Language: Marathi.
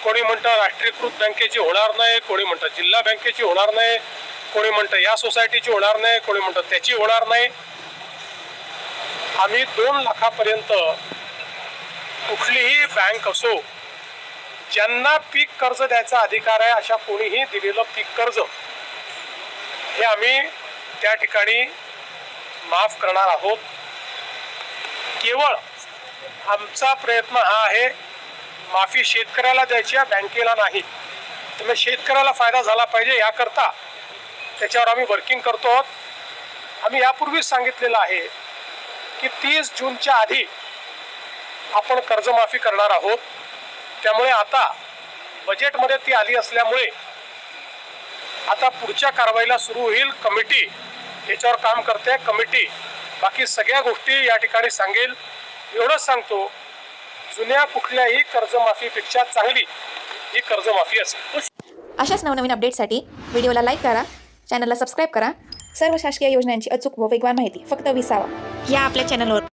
कोणी म्हणतं राष्ट्रीयकृत बँकेची होणार नाही, कोणी म्हणतं जिल्हा बँकेची होणार नाही, कोणी म्हणतं या सोसायटीची होणार नाही, कोणी म्हणतं त्याची होणार नाही। आम्ही 2 लाखापर्यंत कुठलीही बँक असो ज्यांना पीक कर्ज द्यायचा अधिकार आहे अशा कोणीही दिलेलं पीक कर्ज हे आम्ही त्या ठिकाणी माफ करणार आहोत। केवळ आमचा प्रयत्न हा आहे माफी शेतकऱ्याला द्यायची आहे, बँकेला नाही। त्यामुळे शेतकऱ्याला फायदा झाला पाहिजे याकरता त्याच्यावर आम्ही वर्किंग करतो आहोत। आम्ही यापूर्वीच सांगितलेलं आहे की 30 जूनच्या आधी आपण कर्जमाफी करणार आहोत। त्यामुळे आता बजेटमध्ये ती आली असल्यामुळे आता पुढच्या कारवाईला सुरू होईल। कमिटी याच्यावर काम करते, कमिटी बाकी सगळ्या गोष्टी या ठिकाणी सांगेल। एवढंच सांगतो, जुन्या कुठल्याही कर्जमाफीपेक्षा चांगली ही कर्जमाफी असेल। अशाच नवनवीन अपडेटसाठी व्हिडिओला लाईक करा, चॅनलला सबस्क्राईब करा। सर्व शासकीय योजनांची अचूक व वेगवान माहिती फक्त विसावा या आपल्या चॅनलवर